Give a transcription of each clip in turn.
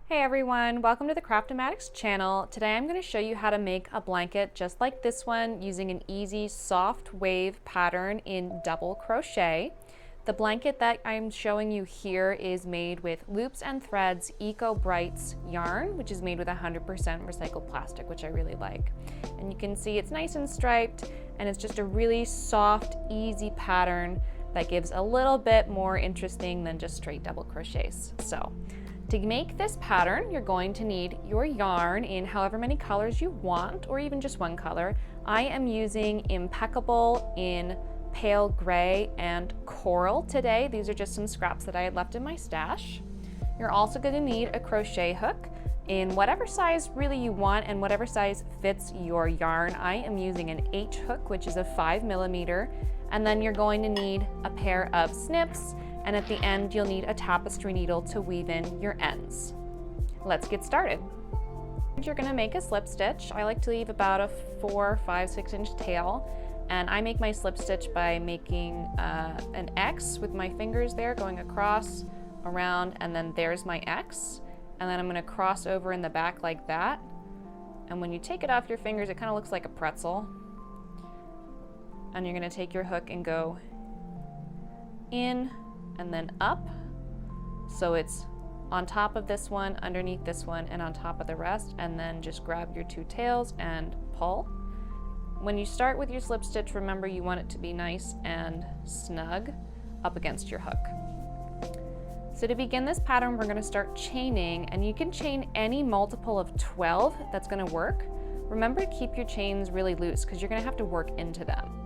Hey everyone, welcome to the Craftomatics channel. Today I'm going to show you how to make a blanket just like this one using an easy soft wave pattern in double crochet. The blanket that I'm showing you here is made with Loops and Threads Eco Brights yarn, which is made with 100% recycled plastic, which I really like. And you can see it's nice and striped, and it's just a really soft, easy pattern that gives a little bit more interesting than just straight double crochets. So, to make this pattern, you're going to need your yarn in however many colors you want, or even just one color. I am using Impeccable in pale gray and coral today. These are just some scraps that I had left in my stash. You're also going to need a crochet hook in whatever size really you want and whatever size fits your yarn. I am using an H hook, which is a 5mm, and then you're going to need a pair of snips, and at the end you'll need a tapestry needle to weave in your ends. Let's get started. You're going to make a slip stitch. I like to leave about a 4, 5, 6 inch tail, and I make my slip stitch by making an X with my fingers there, going across, around, and then there's my X, and then I'm going to cross over in the back like that, and when you take it off your fingers it kind of looks like a pretzel, and you're going to take your hook and go in and then up, so it's on top of this one, underneath this one, and on top of the rest, and then just grab your two tails and pull. When you start with your slip stitch, remember you want it to be nice and snug up against your hook. So to begin this pattern, we're going to start chaining, and you can chain any multiple of 12 that's going to work. Remember to keep your chains really loose because you're going to have to work into them.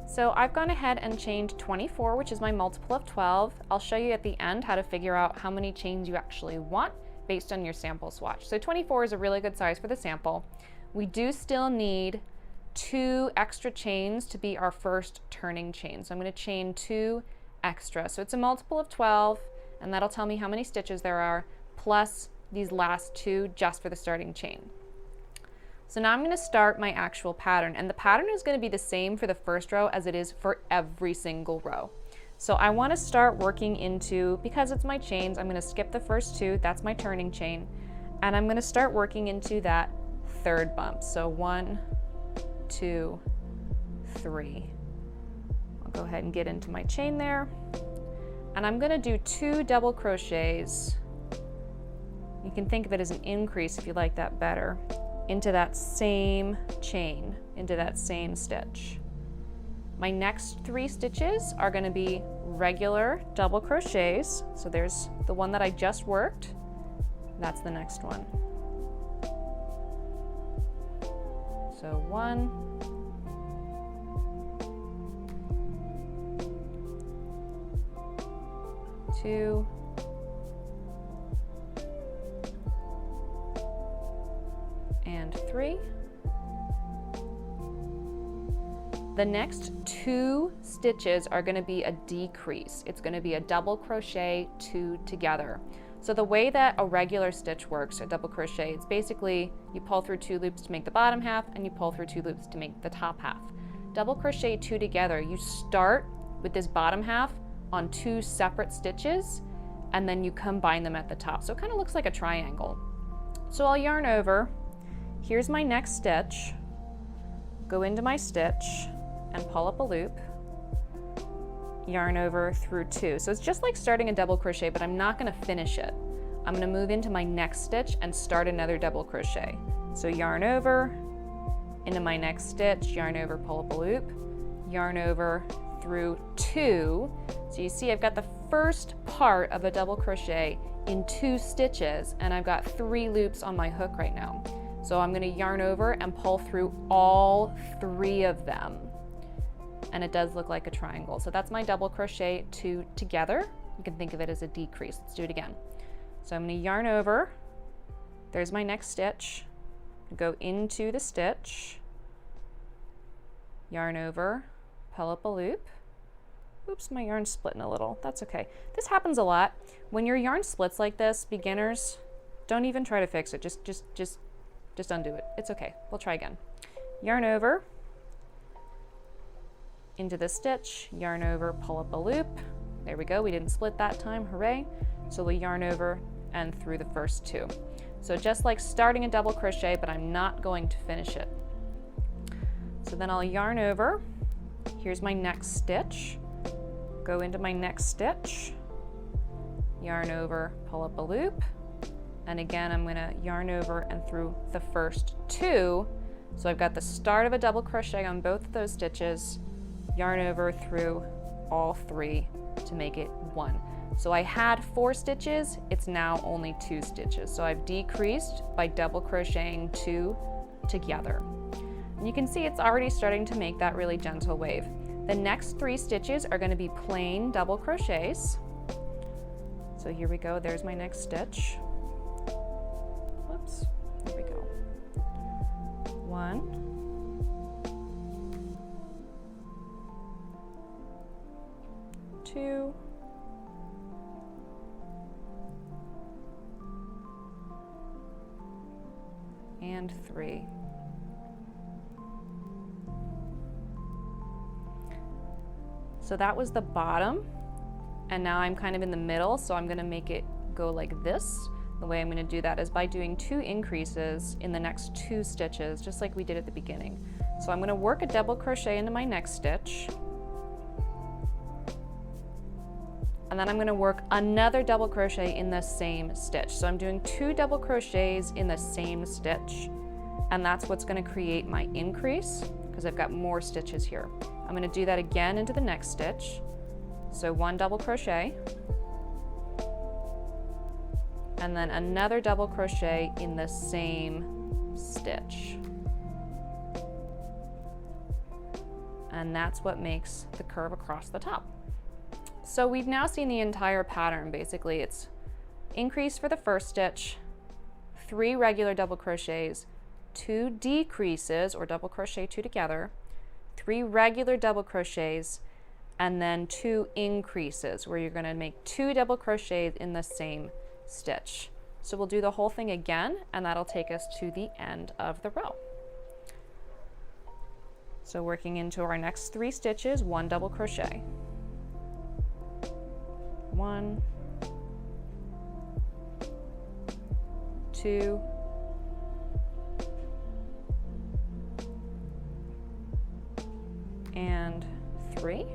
So I've gone ahead and chained 24, which is my multiple of 12. I'll show you at the end how to figure out how many chains you actually want based on your sample swatch. So 24 is a really good size for the sample. We do still need 2 extra chains to be our first turning chain. So I'm going to chain 2 extra. So it's a multiple of 12, and that'll tell me how many stitches there are, plus these last 2 just for the starting chain. So now I'm going to start my actual pattern, and the pattern is going to be the same for the first row as it is for every single row. So I want to start working into, because it's my chains, I'm going to skip the first 2, that's my turning chain, and I'm going to start working into that third bump. So 1, 2, 3. I'll go ahead and get into my chain there, and I'm going to do 2 double crochets. You can think of it as an increase if you like that better, into that same chain, into that same stitch. My next 3 stitches are going to be regular double crochets. So there's the one that I just worked. That's the next one. So 1, 2, and 3. The next 2 stitches are going to be a decrease. It's going to be a double crochet 2 together. So the way that a regular stitch works, a double crochet, it's basically you pull through 2 loops to make the bottom half and you pull through 2 loops to make the top half. Double crochet 2 together, you start with this bottom half on 2 separate stitches and then you combine them at the top. So it kind of looks like a triangle. So I'll yarn over. Here's my next stitch, go into my stitch and pull up a loop, yarn over through 2. So it's just like starting a double crochet, but I'm not going to finish it. I'm going to move into my next stitch and start another double crochet. So yarn over, into my next stitch, yarn over, pull up a loop, yarn over through 2. So you see I've got the first part of a double crochet in 2 stitches, and I've got 3 loops on my hook right now. So I'm going to yarn over and pull through all 3 of them. And it does look like a triangle. So that's my double crochet 2 together. You can think of it as a decrease. Let's do it again. So I'm going to yarn over. There's my next stitch. Go into the stitch. Yarn over, pull up a loop, Oops, my yarn's splitting a little. That's okay. This happens a lot. When your yarn splits like this, beginners, don't even try to fix it. Just undo it. It's okay. We'll try again. Yarn over, into the stitch, yarn over, pull up a loop. There we go. We didn't split that time. Hooray. So we'll yarn over and through the first two. So just like starting a double crochet, but I'm not going to finish it. So then I'll yarn over. Here's my next stitch. Go into my next stitch, yarn over, pull up a loop, and again I'm going to yarn over and through the first two. So I've got the start of a double crochet on both of those stitches, yarn over through all three to make it one. So I had 4 stitches, it's now only 2 stitches. So I've decreased by double crocheting 2 together. And you can see it's already starting to make that really gentle wave. The next 3 stitches are going to be plain double crochets. So here we go, there's my next stitch. Whoops, there we go. 1, 2, and 3. So that was the bottom, and now I'm kind of in the middle, so I'm going to make it go like this. The way I'm going to do that is by doing 2 increases in the next 2 stitches, just like we did at the beginning. So I'm going to work a double crochet into my next stitch, and then I'm going to work another double crochet in the same stitch. So I'm doing 2 double crochets in the same stitch, and that's what's going to create my increase because I've got more stitches here. I'm going to do that again into the next stitch. So 1 double crochet, and then another double crochet in the same stitch. And that's what makes the curve across the top. So we've now seen the entire pattern. Basically, it's increase for the first stitch, 3 regular double crochets, 2 decreases or double crochet 2 together, 3 regular double crochets, and then 2 increases where you're going to make 2 double crochets in the same stitch. So we'll do the whole thing again, and that'll take us to the end of the row. So working into our next 3 stitches, 1 double crochet. 1, 2, and 3.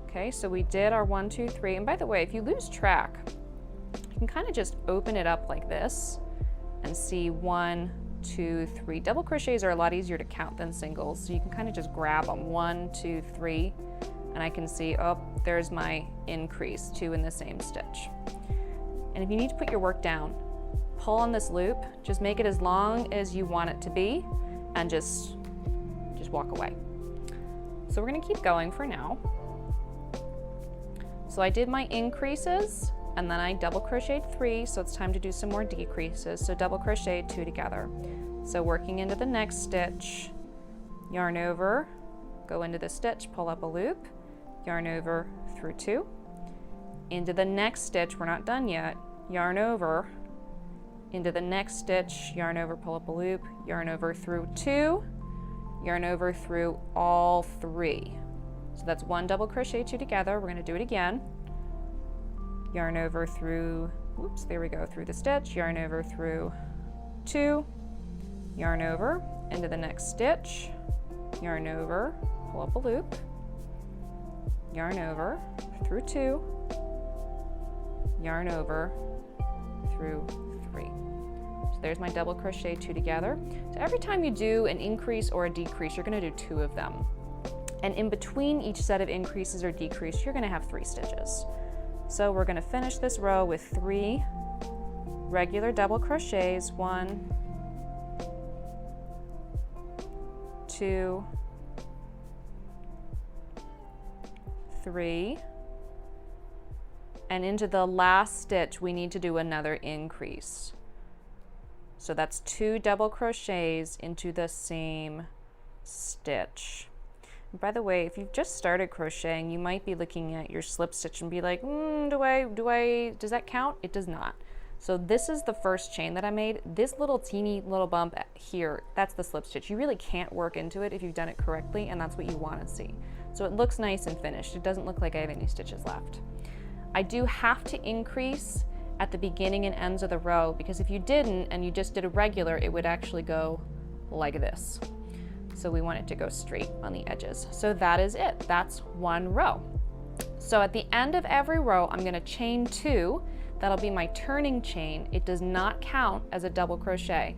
Okay, so we did our 1, 2, 3. And by the way, if you lose track, you can kind of just open it up like this and see 1, 2, 3. Double crochets are a lot easier to count than singles, so you can kind of just grab them, 1, 2, 3, and I can see, oh, there's my increase, 2 in the same stitch. And if you need to put your work down, pull on this loop, just make it as long as you want it to be, and just walk away. So we're going to keep going for now. So I did my increases, and then I double crocheted 3, so it's time to do some more decreases. So double crochet 2 together. So working into the next stitch, yarn over, go into the stitch, pull up a loop, yarn over through 2. Into the next stitch, we're not done yet, yarn over, into the next stitch, yarn over, pull up a loop, yarn over through 2, yarn over through all 3. So that's 1 double crochet 2 together. We're going to do it again. Yarn over through, whoops, there we go, through the stitch, yarn over through 2, yarn over into the next stitch, yarn over, pull up a loop, yarn over through 2, yarn over through 3. So there's my double crochet 2 together. So every time you do an increase or a decrease, you're going to do 2 of them. And in between each set of increases or decrease, you're going to have 3 stitches. So we're going to finish this row with 3 regular double crochets, 1, 2, 3, and into the last stitch we need to do another increase. So that's 2 double crochets into the same stitch. By the way, if you've just started crocheting, you might be looking at your slip stitch and be like, does that count? It does not. So this is the first chain that I made. This little teeny little bump here, that's the slip stitch. You really can't work into it if you've done it correctly, and that's what you want to see. So it looks nice and finished. It doesn't look like I have any stitches left. I do have to increase at the beginning and ends of the row, because if you didn't and you just did a regular, it would actually go like this. So we want it to go straight on the edges. So that is it. That's one row. So at the end of every row, I'm going to chain 2. That'll be my turning chain. It does not count as a double crochet.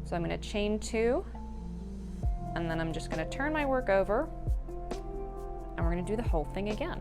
So I'm going to chain 2, and then I'm just going to turn my work over, and we're going to do the whole thing again.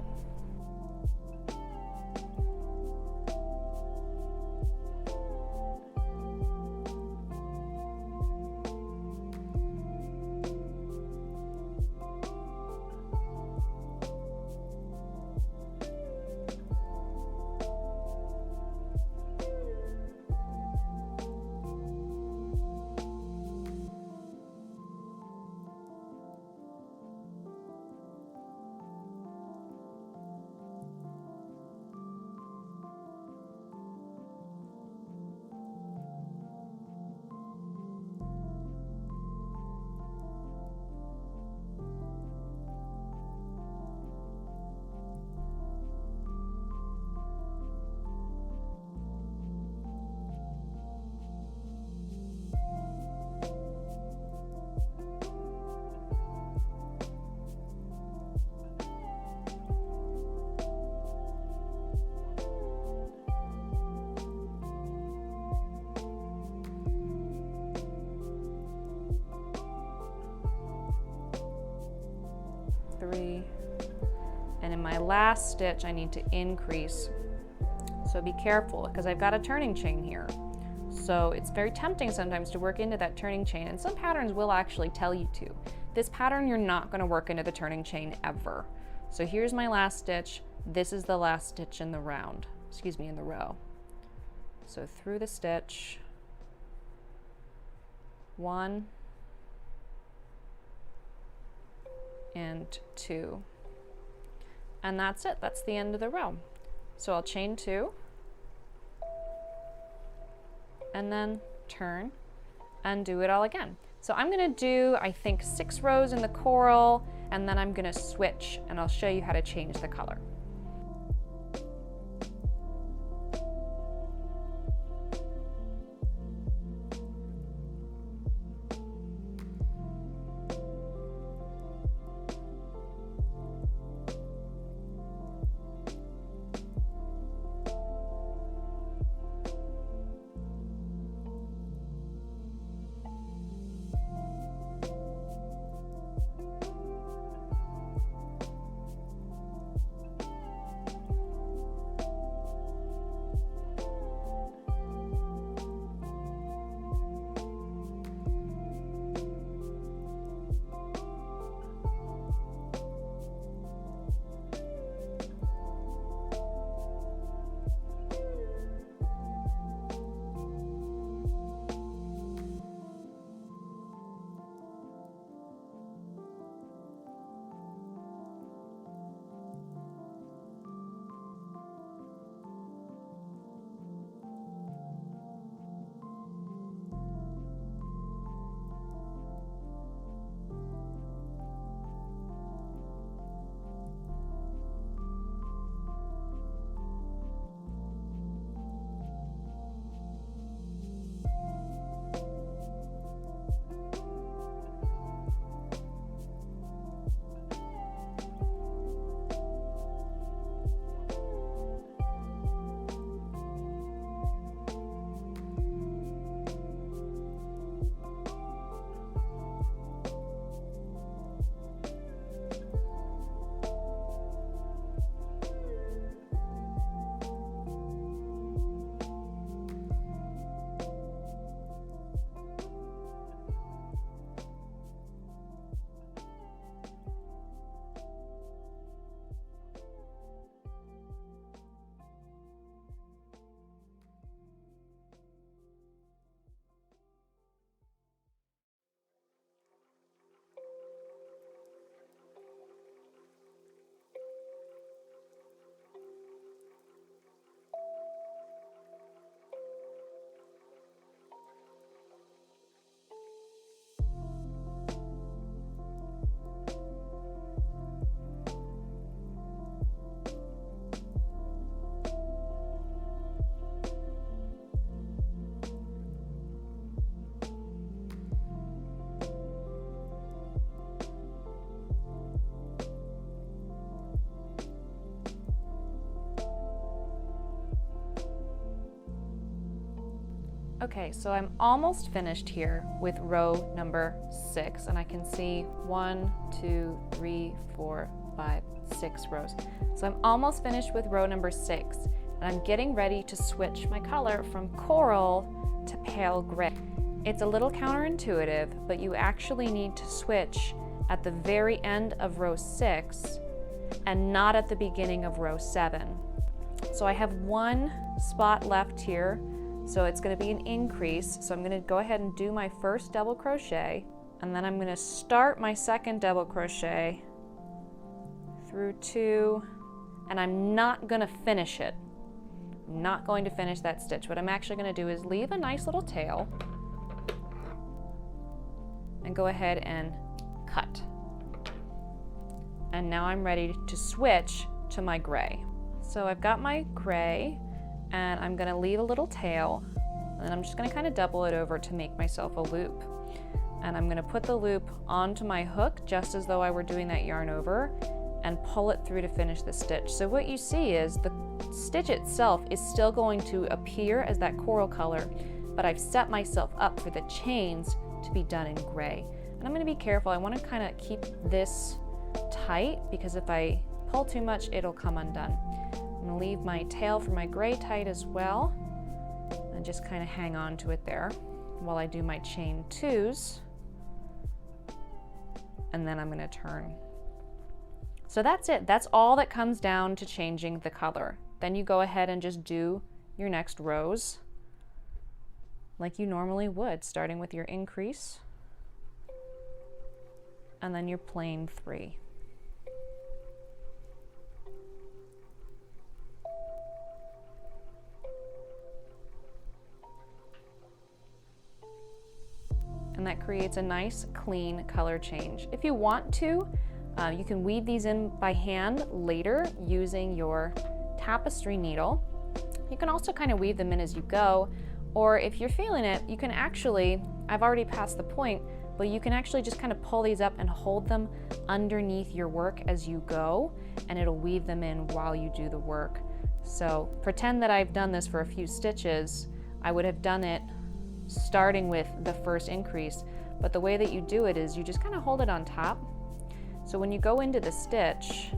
And in my last stitch I need to increase, so be careful because I've got a turning chain here. So it's very tempting sometimes to work into that turning chain, and some patterns will actually tell you to. This pattern you're not going to work into the turning chain ever. So here's my last stitch. This is the last stitch in the in the row. So through the stitch, 1 and 2, and that's it. That's the end of the row. So I'll chain 2 and then turn and do it all again. So I'm going to do, I think, 6 rows in the coral, and then I'm going to switch and I'll show you how to change the color. Okay, so I'm almost finished here with row number 6, and I can see 1, 2, 3, 4, 5, 6 rows. So I'm almost finished with row number 6, and I'm getting ready to switch my color from coral to pale gray. It's a little counterintuitive, but you actually need to switch at the very end of row 6 and not at the beginning of row 7. So I have one spot left here, so it's going to be an increase. So I'm going to go ahead and do my first double crochet, and then I'm going to start my second double crochet through 2, and I'm not going to finish it. I'm not going to finish that stitch. What I'm actually going to do is leave a nice little tail and go ahead and cut. And now I'm ready to switch to my gray. So I've got my gray, and I'm going to leave a little tail, and then I'm just going to kind of double it over to make myself a loop. And I'm going to put the loop onto my hook just as though I were doing that yarn over, and pull it through to finish the stitch. So what you see is the stitch itself is still going to appear as that coral color, but I've set myself up for the chains to be done in gray. And I'm going to be careful. I want to kind of keep this tight, because if I pull too much, it'll come undone. I'm going to leave my tail for my gray tight as well, and just kind of hang on to it there while I do my chain 2s, and then I'm going to turn. So that's it. That's all that comes down to changing the color. Then you go ahead and just do your next rows like you normally would, starting with your increase and then your plain 3. And that creates a nice clean color change. If you want to, you can weave these in by hand later using your tapestry needle. You can also kind of weave them in as you go, or if you're feeling it, you can actually, I've already passed the point, but you can actually just kind of pull these up and hold them underneath your work as you go, and it'll weave them in while you do the work. So pretend that I've done this for a few stitches. I would have done it starting with the first increase, but the way that you do it is you just kind of hold it on top. So when you go into the stitch,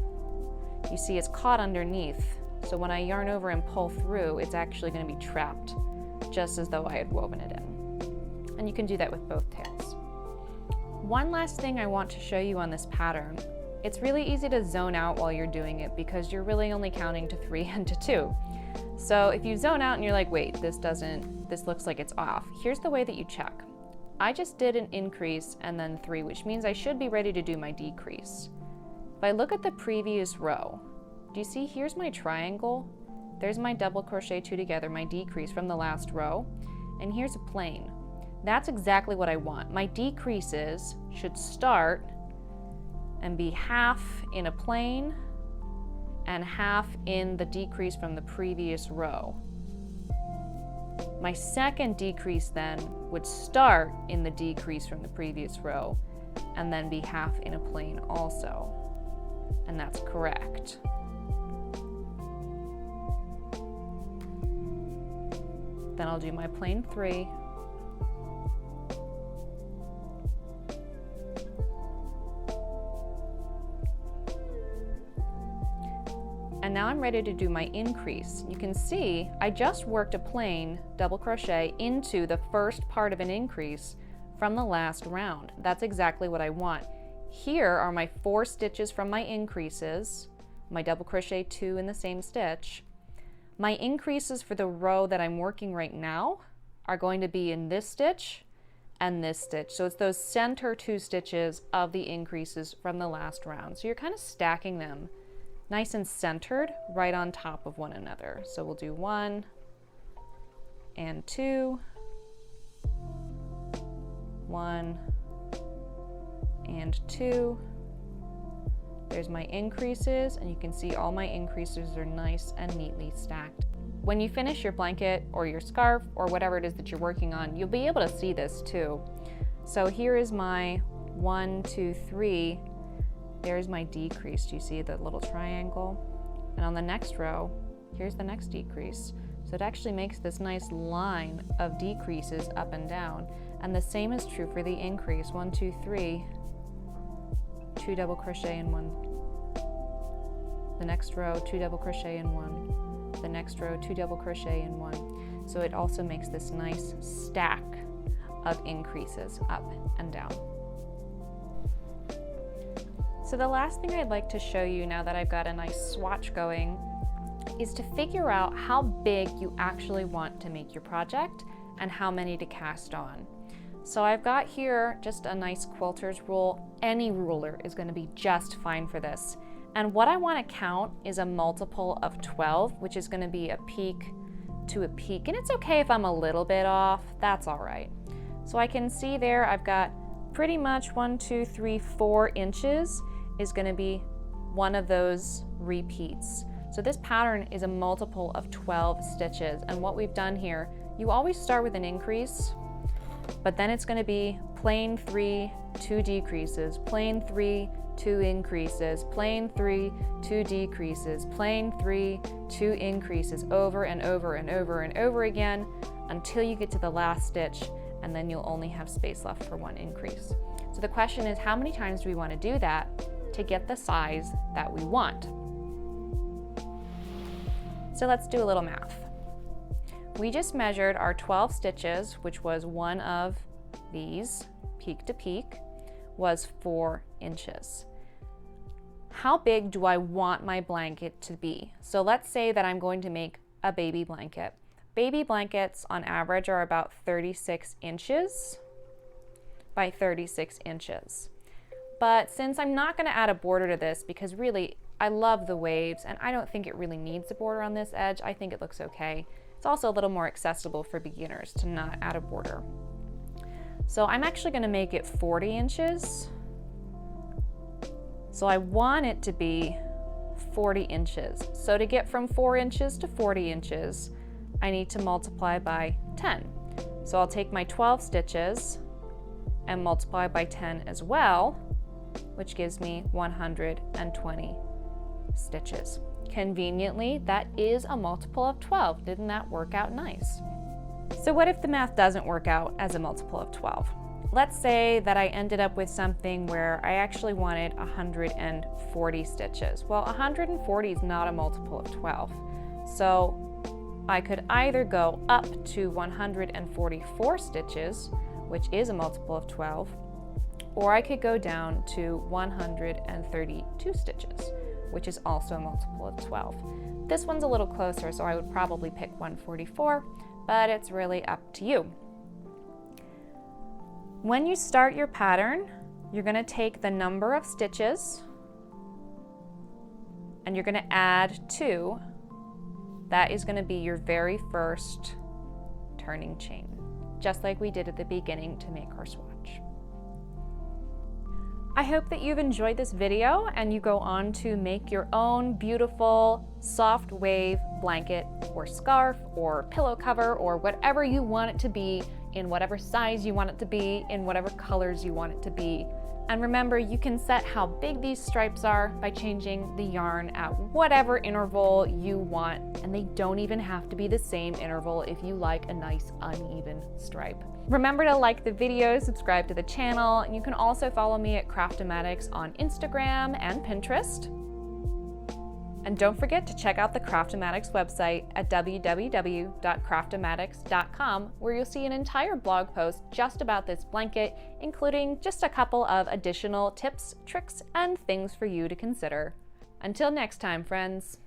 you see it's caught underneath. So when I yarn over and pull through, it's actually going to be trapped, just as though I had woven it in. And you can do that with both tails. One last thing I want to show you on this pattern. It's really easy to zone out while you're doing it because you're really only counting to 3 and to 2. So if you zone out and you're like, wait, this looks like it's off, here's the way that you check. I just did an increase and then 3, which means I should be ready to do my decrease. If I look at the previous row, do you see here's my triangle? There's my double crochet 2 together, my decrease from the last row, and here's a plain. That's exactly what I want. My decreases should start and be half in a plain and half in the decrease from the previous row. My second decrease then would start in the decrease from the previous row and then be half in a plain also. And that's correct. Then I'll do my plain 3. And now I'm ready to do my increase. You can see I just worked a plain double crochet into the first part of an increase from the last round. That's exactly what I want. Here are my 4 stitches from my increases, my double crochet 2 in the same stitch. My increases for the row that I'm working right now are going to be in this stitch and this stitch. So it's those center 2 stitches of the increases from the last round. So you're kind of stacking them nice and centered right on top of one another. So we'll do 1 and 2, 1 and 2. There's my increases, and you can see all my increases are nice and neatly stacked. When you finish your blanket or your scarf or whatever it is that you're working on, you'll be able to see this too. So here is my 1, 2, 3. There's my decrease. Do you see the little triangle? And on the next row, here's the next decrease. So it actually makes this nice line of decreases up and down. And the same is true for the increase. 1, 2, 3, 2 double crochet in 1. The next row, 2 double crochet in 1. The next row, 2 double crochet in 1. So it also makes this nice stack of increases up and down. So the last thing I'd like to show you now that I've got a nice swatch going is to figure out how big you actually want to make your project and how many to cast on. So I've got here just a nice quilter's rule. Any ruler is going to be just fine for this. And what I want to count is a multiple of 12, which is going to be a peak to a peak. And it's okay if I'm a little bit off, that's all right. So I can see there I've got pretty much 1, 2, 3, 4 inches is going to be one of those repeats. So this pattern is a multiple of 12 stitches. And what we've done here, you always start with an increase, but then it's going to be plain 3, 2 decreases, plain 3, 2 increases, plain 3, 2 decreases, plain 3, 2 increases, over and over and over and over again until you get to the last stitch, and then you'll only have space left for 1 increase. So the question is, how many times do we want to do that to get the size that we want? So let's do a little math. We just measured our 12 stitches, which was one of these, peak to peak, was 4 inches. How big do I want my blanket to be? So let's say that I'm going to make a baby blanket. Baby blankets on average are about 36 inches by 36 inches. But since I'm not going to add a border to this, because really I love the waves and I don't think it really needs a border on this edge, I think it looks okay. It's also a little more accessible for beginners to not add a border. So I'm actually going to make it 40 inches. So I want it to be 40 inches. So to get from 4 inches to 40 inches, I need to multiply by 10. So I'll take my 12 stitches and multiply by 10 as well, which gives me 120 stitches. Conveniently, that is a multiple of 12. Didn't that work out nice? So what if the math doesn't work out as a multiple of 12? Let's say that I ended up with something where I actually wanted 140 stitches. Well, 140 is not a multiple of 12. So I could either go up to 144 stitches, which is a multiple of 12, or I could go down to 132 stitches, which is also a multiple of 12. This one's a little closer, so I would probably pick 144, but it's really up to you. When you start your pattern, you're going to take the number of stitches and you're going to add 2. That is going to be your very first turning chain, just like we did at the beginning to make our swatch. I hope that you've enjoyed this video and you go on to make your own beautiful soft wave blanket or scarf or pillow cover or whatever you want it to be, in whatever size you want it to be, in whatever colors you want it to be. And remember, you can set how big these stripes are by changing the yarn at whatever interval you want, and they don't even have to be the same interval if you like a nice uneven stripe. Remember to like the video, subscribe to the channel, and you can also follow me at Craftomatics on Instagram and Pinterest. And don't forget to check out the Craftomatics website at www.craftomatics.com, where you'll see an entire blog post just about this blanket, including just a couple of additional tips, tricks, and things for you to consider. Until next time, friends.